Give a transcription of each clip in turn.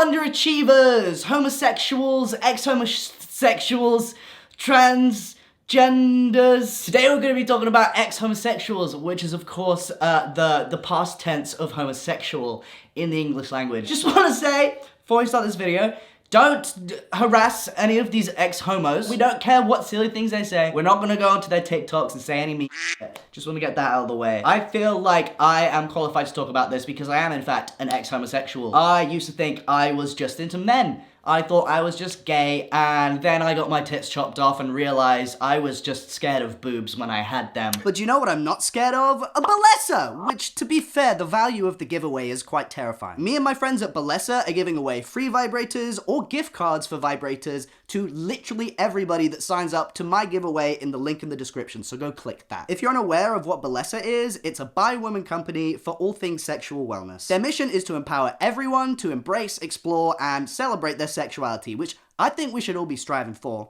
underachievers, homosexuals, ex-homosexuals, transgenders. Today we're going to be talking about ex-homosexuals, which is of course the past tense of homosexual in the English language. Just want to say, before we start this video, don't harass any of these ex-homos. We don't care what silly things they say. We're not gonna go onto their TikToks and say any mean shit. Just wanna get that out of the way. I feel like I am qualified to talk about this because I am in fact an ex-homosexual. I used to think I was just into men. I thought I was just gay, and then I got my tits chopped off and realized I was just scared of boobs when I had them. But you know what I'm not scared of? A Balesa! Which, to be fair, the value of the giveaway is quite terrifying. Me and my friends at Balesa are giving away free vibrators or gift cards for vibrators to literally everybody that signs up to my giveaway in the link in the description, so go click that. If you're unaware of what Balesa is, it's a bi-woman company for all things sexual wellness. Their mission is to empower everyone to embrace, explore, and celebrate their sexuality, which I think we should all be striving for.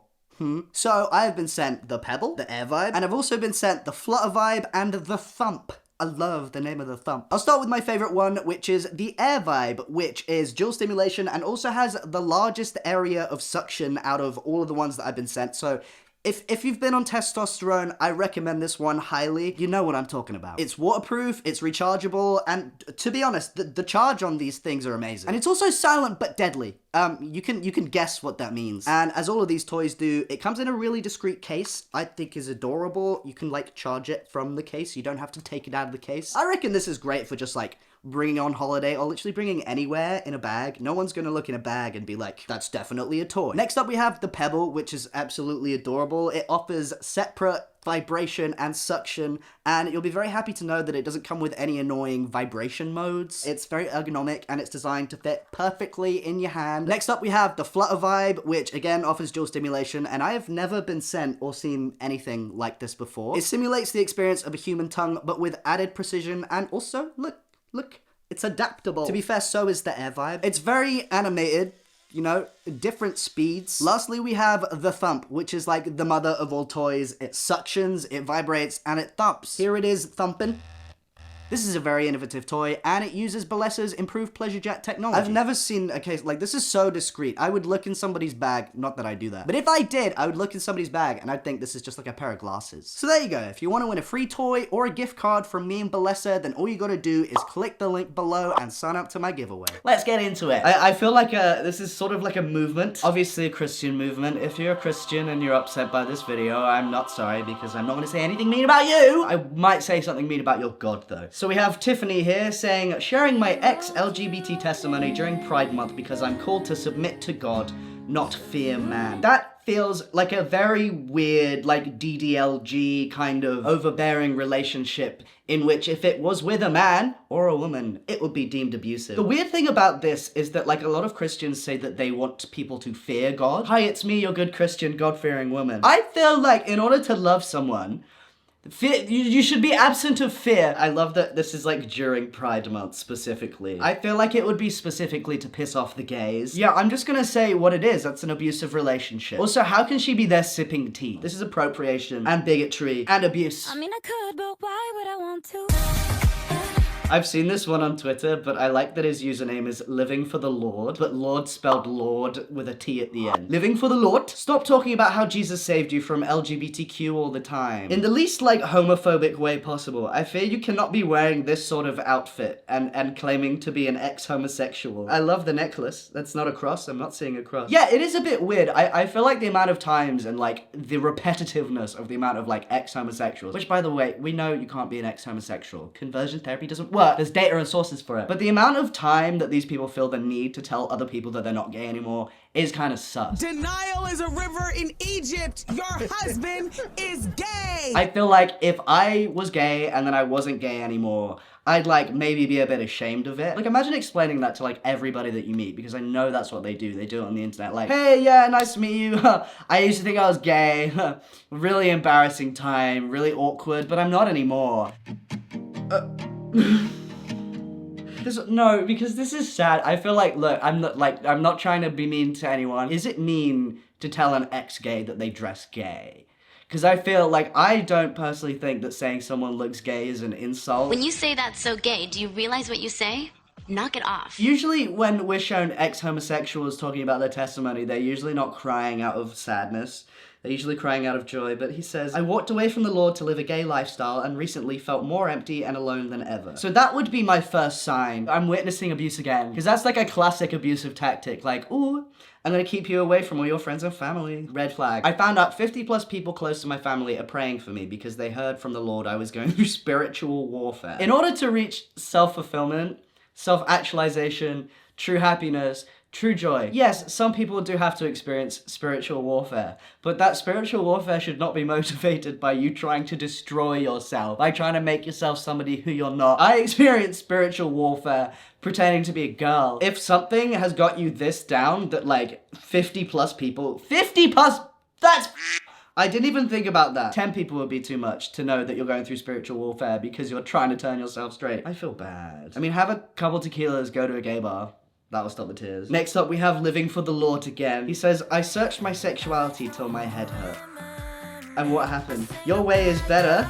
So I have been sent the Pebble, the Air Vibe, and I've also been sent the Flutter Vibe and the Thump. I love the name of the thump. I'll start with my favorite one, which is the Air Vibe, which is dual stimulation and also has the largest area of suction out of all of the ones that I've been sent. So if you've been on testosterone, I recommend this one highly. You know what I'm talking about. It's waterproof, it's rechargeable, and to be honest, the charge on these things are amazing. And it's also silent but deadly. You can guess what that means. And as all of these toys do, it comes in a really discreet case. I think is adorable. You can like charge it from the case. You don't have to take it out of the case. I reckon this is great for just like bringing on holiday or literally bringing anywhere in a bag. No one's gonna look in a bag and be like, that's definitely a toy. Next up we have the Pebble, which is absolutely adorable. It offers separate vibration and suction, and you'll be very happy to know that it doesn't come with any annoying vibration modes. It's very ergonomic and it's designed to fit perfectly in your hand. Next up we have the Flutter Vibe, which again offers dual stimulation, and I have never been sent or seen anything like this before. It simulates the experience of a human tongue, but with added precision, and also, look, it's adaptable. To be fair, so is the Air Vibe. It's very animated, you know, different speeds. Lastly, we have the Thump, which is like the mother of all toys. It suctions, it vibrates, and it thumps. Here it is thumping. This is a very innovative toy, and it uses Balesa's improved pleasure jet technology. I've never seen a case like this. Is so discreet. I would look in somebody's bag, not that I do that, but if I did, I would look in somebody's bag and I'd think this is just like a pair of glasses. So there you go. If you want to win a free toy or a gift card from me and Balesa, then all you gotta do is click the link below and sign up to my giveaway. Let's get into it. I feel like this is sort of like a movement, obviously a Christian movement. If you're a Christian and you're upset by this video, I'm not sorry, because I'm not gonna say anything mean about you. I might say something mean about your God though. So we have Tiffany here saying, sharing my ex-LGBT testimony during Pride Month because I'm called to submit to God, not fear man. That feels like a very weird, like DDLG kind of overbearing relationship in which if it was with a man or a woman, it would be deemed abusive. The weird thing about this is that like a lot of Christians say that they want people to fear God. Hi, it's me, your good Christian, God-fearing woman. I feel like in order to love someone, you should be absent of fear. I love that this is like during Pride Month specifically. I feel like it would be specifically to piss off the gays. Yeah, I'm just gonna say what it is. That's an abusive relationship. Also, how can she be there sipping tea? This is appropriation and bigotry and abuse. I mean, I could, but why would I want to? I've seen this one on Twitter, but I like that his username is Living for the Lord, but Lord spelled Lord with a T at the end. Living for the Lord? Stop talking about how Jesus saved you from LGBTQ all the time. In the least, like, homophobic way possible. I fear you cannot be wearing this sort of outfit and claiming to be an ex-homosexual. I love the necklace. That's not a cross. I'm not seeing a cross. Yeah, it is a bit weird. I feel like the amount of times and, like, the repetitiveness of the amount of, like, ex-homosexuals, which, by the way, we know you can't be an ex-homosexual. Conversion therapy doesn't work. There's data and sources for it. But the amount of time that these people feel the need to tell other people that they're not gay anymore is kind of sus. Denial is a river in Egypt. Your husband is gay. I feel like if I was gay and then I wasn't gay anymore, I'd like maybe be a bit ashamed of it. Like imagine explaining that to like everybody that you meet, because I know that's what they do. They do it on the internet like, hey, yeah, nice to meet you. I used to think I was gay. Really embarrassing time, really awkward, but I'm not anymore. No, because this is sad. I feel like, look, I'm not trying to be mean to anyone. Is it mean to tell an ex-gay that they dress gay? Because I feel like I don't personally think that saying someone looks gay is an insult. When you say that's so gay, do you realize what you say? Knock it off. Usually when we're shown ex-homosexuals talking about their testimony, they're usually not crying out of sadness. They're usually crying out of joy, but he says, I walked away from the Lord to live a gay lifestyle and recently felt more empty and alone than ever. So that would be my first sign. I'm witnessing abuse again. Because that's like a classic abusive tactic. Like, ooh, I'm gonna keep you away from all your friends and family. Red flag. I found out 50 plus people close to my family are praying for me because they heard from the Lord I was going through spiritual warfare. In order to reach self-fulfillment, self-actualization, true happiness, true joy. Yes, some people do have to experience spiritual warfare, but that spiritual warfare should not be motivated by you trying to destroy yourself, by trying to make yourself somebody who you're not. I experienced spiritual warfare pretending to be a girl. If something has got you this down that like 50 plus people, 50 plus, that's I didn't even think about that. 10 people would be too much to know that you're going through spiritual warfare because you're trying to turn yourself straight. I feel bad. I mean, have a couple tequilas, go to a gay bar. That'll stop the tears. Next up, we have living for the Lord again. He says, I searched my sexuality till my head hurt. And what happened? Your way is better.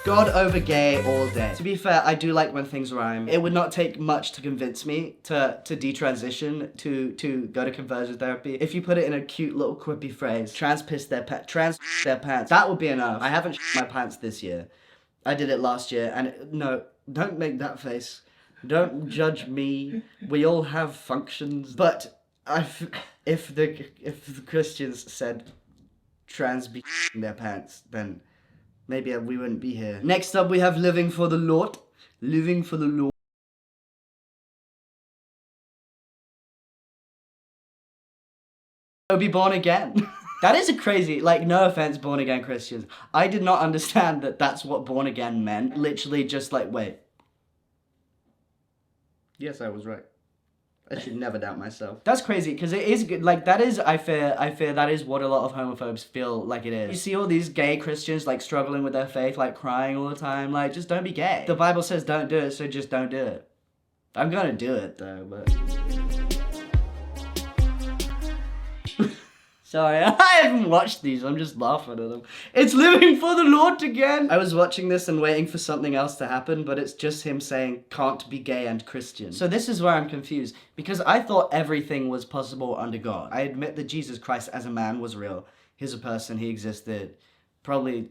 God over gay all day. To be fair, I do like when things rhyme. It would not take much to convince me to detransition, to go to conversion therapy. If you put it in a cute little quippy phrase, trans their pants, that would be enough. I haven't my pants this year. I did it last year, and no, don't make that face. Don't judge me. We all have functions. But if the Christians said trans be their pants, then maybe we wouldn't be here. Next up, we have living for the Lord. Living for the Lord. Be born again. That is a crazy, like, no offense, born again Christians. I did not understand that that's what born again meant. Literally just like, wait. Yes, I was right. I should never doubt myself. That's crazy, because it is good. Like, that is, I fear that is what a lot of homophobes feel like it is. You see all these gay Christians, like, struggling with their faith, like, crying all the time. Like, just don't be gay. The Bible says don't do it, so just don't do it. I'm gonna do it, though, but... Sorry, I haven't watched these, I'm just laughing at them. It's living for the Lord again! I was watching this and waiting for something else to happen, but it's just him saying, can't be gay and Christian. So this is where I'm confused, because I thought everything was possible under God. I admit that Jesus Christ as a man was real. He's a person, he existed. Probably,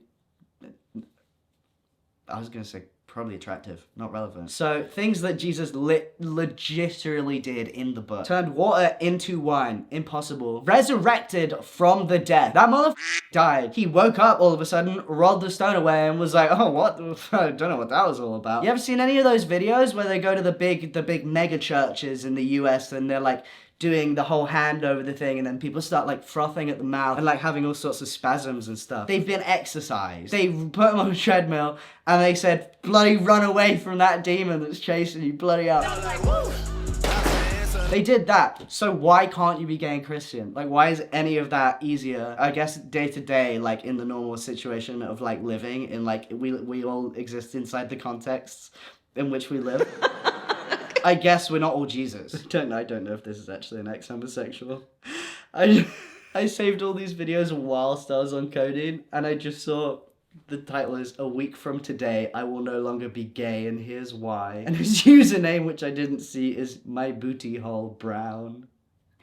I was gonna say, probably attractive, not relevant. So, things that Jesus legitimately did in the book. Turned water into wine, impossible. Resurrected from the dead. That motherfucker died. He woke up all of a sudden, rolled the stone away, and was like, oh, what? I don't know what that was all about. You ever seen any of those videos where they go to the big mega churches in the US and they're like, doing the whole hand over the thing, and then people start like frothing at the mouth and like having all sorts of spasms and stuff. They've been exorcised. They put them on a treadmill and they said, bloody run away from that demon that's chasing you, bloody up. They did that. So why can't you be gay and Christian? Like, why is any of that easier? I guess day to day, like in the normal situation of like living in like, we all exist inside the contexts in which we live. I guess we're not all Jesus. I don't know if this is actually an ex-homosexual. I saved all these videos whilst I was on codeine, and I just saw the title is "A Week from Today, I Will No Longer Be Gay, and Here's Why." And his username, which I didn't see, is My Booty Hole Brown.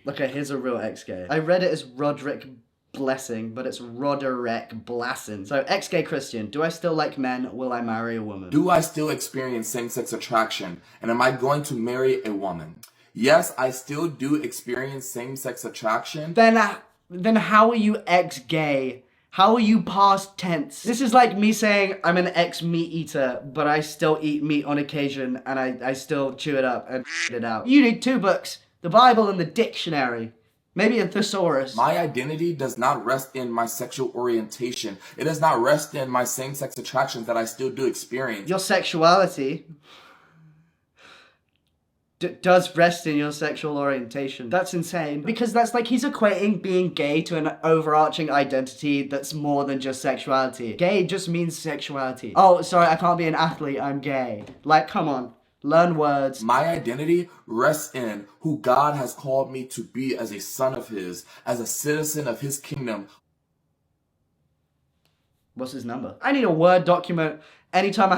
Okay, here's a real ex-gay. I read it as Roderick Blessing, but it's Roderick Blassin. So, ex-gay Christian, do I still like men? Will I marry a woman? Do I still experience same-sex attraction? And am I going to marry a woman? Yes, I still do experience same-sex attraction. Then how are you ex-gay? How are you past tense? This is like me saying I'm an ex-meat eater, but I still eat meat on occasion, and I still chew it up and it out. You need 2 books, the Bible and the dictionary. Maybe a thesaurus. My identity does not rest in my sexual orientation. It does not rest in my same-sex attractions that I still do experience. Your sexuality does rest in your sexual orientation. That's insane. Because that's like, he's equating being gay to an overarching identity that's more than just sexuality. Gay just means sexuality. Oh, sorry, I can't be an athlete, I'm gay. Like, come on. Learn words. My identity rests in who God has called me to be as a son of his, as a citizen of his kingdom. What's his number? I need a Word document anytime I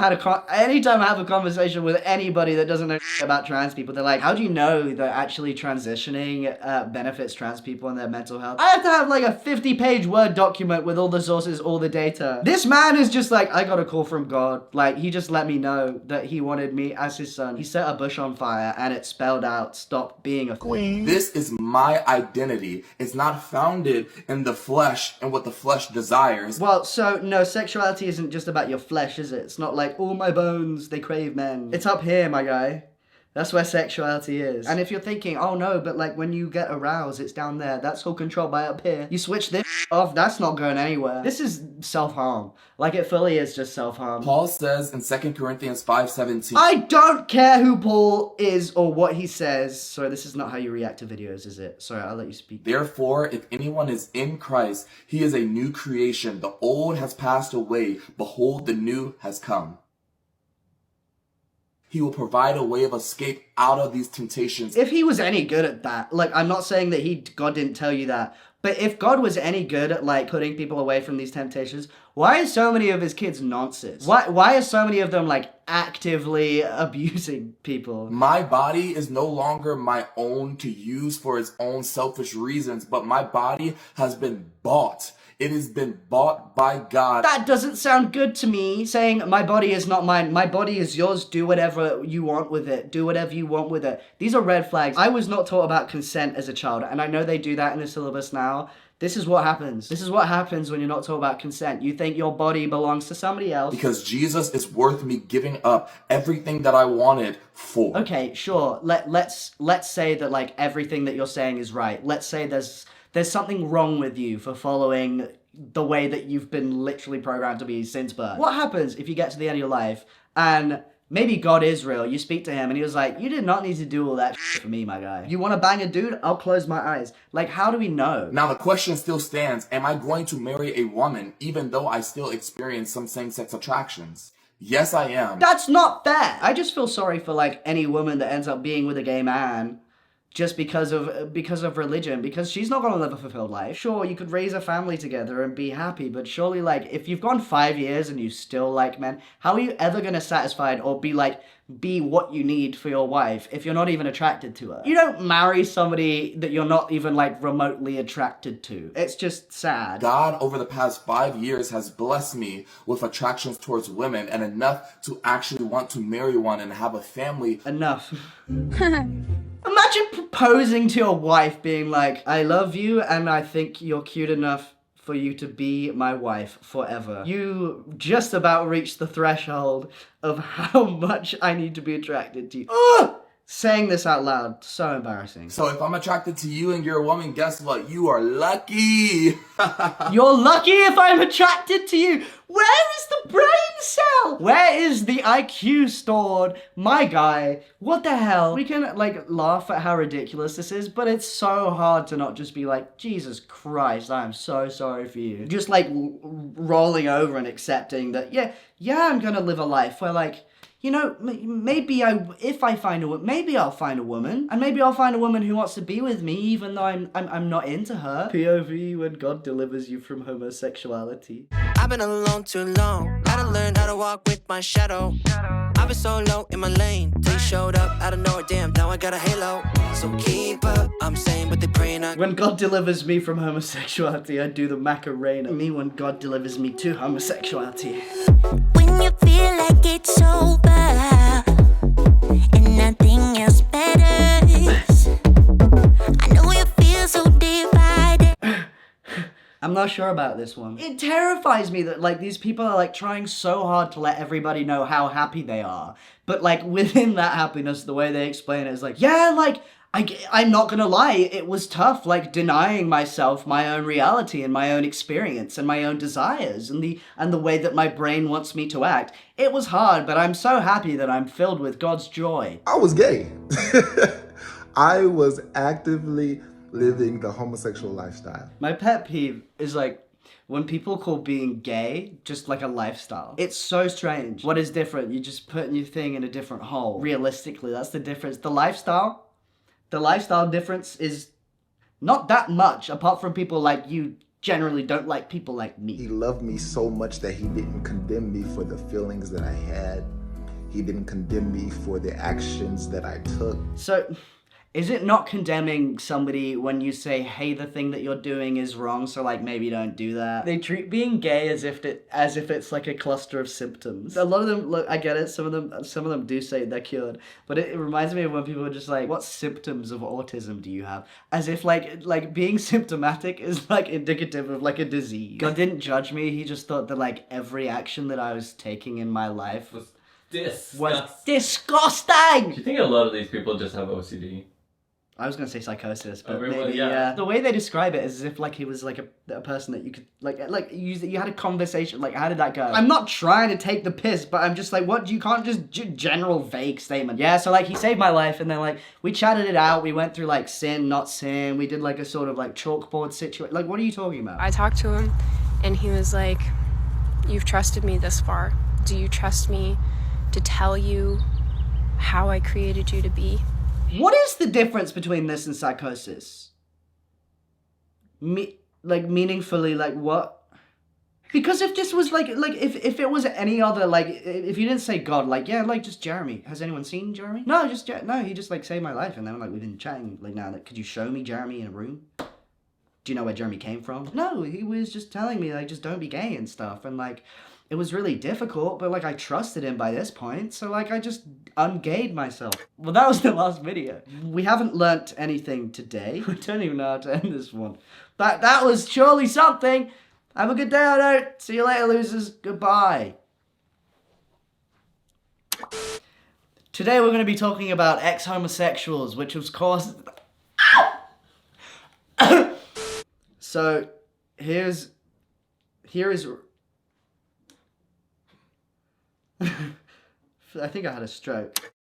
have a conversation with anybody that doesn't know about trans people, they're like, how do you know that actually transitioning benefits trans people and their mental health? I have to have like a 50-page Word document with all the sources, all the data. This man is just like, I got a call from God. Like, he just let me know that he wanted me as his son. He set a bush on fire and it spelled out, stop being a queen. This is my identity. It's not founded in the flesh and what the flesh desires. Well, so no, sexuality isn't just about your flesh, is it? It's not like, all my bones, they crave men. It's up here, my guy. That's where sexuality is. And if you're thinking, oh no, but like when you get aroused, it's down there. That's all controlled by up here. You switch this off, that's not going anywhere. This is self-harm. Like it fully is just self-harm. Paul says in 2 Corinthians 5:17. I don't care who Paul is or what he says. Sorry, this is not how you react to videos, is it? Sorry, I'll let you speak. Therefore, if anyone is in Christ, he is a new creation. The old has passed away. Behold, the new has come. He will provide a way of escape out of these temptations. If he was any good at that, like, I'm not saying that God didn't tell you that, but if God was any good at, like, putting people away from these temptations, why are so many of his kids nonsense? Why are so many of them, like, actively abusing people? My body is no longer my own to use for its own selfish reasons, but my body has been bought. It has been bought by God. That doesn't sound good to me, saying my body is not mine. My body is yours. Do whatever you want with it. Do whatever you want with it. These are red flags. I was not taught about consent as a child, and I know they do that in the syllabus now. This is what happens. This is what happens when you're not taught about consent. You think your body belongs to somebody else. Because Jesus is worth me giving up everything that I wanted for. Okay, sure. Let's say that like everything that you're saying is right. Let's say there's something wrong with you for following the way that you've been literally programmed to be since birth. What happens if you get to the end of your life and maybe God is real, you speak to him and he was like, you did not need to do all that for me, my guy. You want to bang a dude? I'll close my eyes. Like, how do we know? Now the question still stands, am I going to marry a woman even though I still experience some same-sex attractions? Yes, I am. That's not fair. I just feel sorry for like any woman that ends up being with a gay man just because of religion, because she's not gonna live a fulfilled life. Sure, you could raise a family together and be happy, but surely like if you've gone 5 years and you still like men, how are you ever gonna satisfy or be what you need for your wife if you're not even attracted to her? You don't marry somebody that you're not even like remotely attracted to. It's just sad. God over the past 5 years has blessed me with attractions towards women and enough to actually want to marry one and have a family. Enough. Imagine proposing to your wife being like, I love you and I think you're cute enough for you to be my wife forever. You just about reached the threshold of how much I need to be attracted to you. Ugh! Saying this out loud, so embarrassing. So if I'm attracted to you and you're a woman, guess what? You are lucky. You're lucky if I'm attracted to you. Where is the brain cell? Where is the IQ stored? My guy, what the hell? We can like laugh at how ridiculous this is, but it's so hard to not just be like, Jesus Christ, I am so sorry for you. Just like rolling over and accepting that, yeah, I'm gonna live a life where like, you know, maybe if I find a woman, maybe I'll find a woman, and maybe I'll find a woman who wants to be with me, even though I'm not into her. POV when God delivers you from homosexuality. I've been alone too long. Gotta learn how to walk with my shadow. I've been so low in my lane. They showed up out of nowhere. Damn, now I got a halo. So keep up. I'm saying, but they praying. When God delivers me from homosexuality, I do the Macarena. Me when God delivers me to homosexuality. When you feel like it's over and nothing else matters, I know you feel so divided. I'm not sure about this one. It terrifies me that like these people are like trying so hard to let everybody know how happy they are. But like within that happiness, the way they explain it is like, yeah, like I'm not gonna lie, it was tough, like denying myself my own reality and my own experience and my own desires and the way that my brain wants me to act. It was hard, but I'm so happy that I'm filled with God's joy. I was gay. I was actively living the homosexual lifestyle. My pet peeve is like when people call being gay just like a lifestyle. It's so strange. What is different? You're just putting your thing in a different hole. Realistically, that's the difference. The lifestyle difference is not that much, apart from people like you generally don't like people like He me. loved me so much that he didn't condemn me for the feelings that I had. He didn't condemn me for the actions that I took. So, is it not condemning somebody when you say, hey, the thing that you're doing is wrong, so like maybe don't do that? They treat being gay as if it's like a cluster of symptoms. A lot of them, look, I get it, some of them do say they're cured, but it reminds me of when people are just like, what symptoms of autism do you have? As if like being symptomatic is like indicative of like a disease. God didn't judge me, he just thought that like every action that I was taking in my life was disgusting! Do you think a lot of these people just have OCD? I was gonna say psychosis, but Everyone- maybe, yeah. yeah. The way they describe it is as if like he was like a person that you could you had a conversation. Like, how did that go? I'm not trying to take the piss, but I'm just like, what? You can't just general vague statement. Yeah, so like he saved my life, and then like we chatted it out. We went through like sin, not sin. We did like a sort of like chalkboard situation. Like, what are you talking about? I talked to him, and he was like, "You've trusted me this far. Do you trust me to tell you how I created you to be?" What is the difference between this and psychosis? Meaningfully, like what? Because if this was like if it was any other, like if you didn't say God, like yeah, like just Jeremy. Has anyone seen Jeremy? No, no. He just like saved my life, and then like we've been chatting. Like now, like, could you show me Jeremy in a room? Do you know where Jeremy came from? No, he was just telling me like just don't be gay and stuff, and like it was really difficult, but like I trusted him by this point, so like I just ungayed myself. Well, that was the last video. We haven't learnt anything today. I don't even know how to end this one. But that was surely something. Have a good day, I don't. See you later, losers. Goodbye. Today we're going to be talking about ex-homosexuals, which of course... So, here is... I think I had a stroke.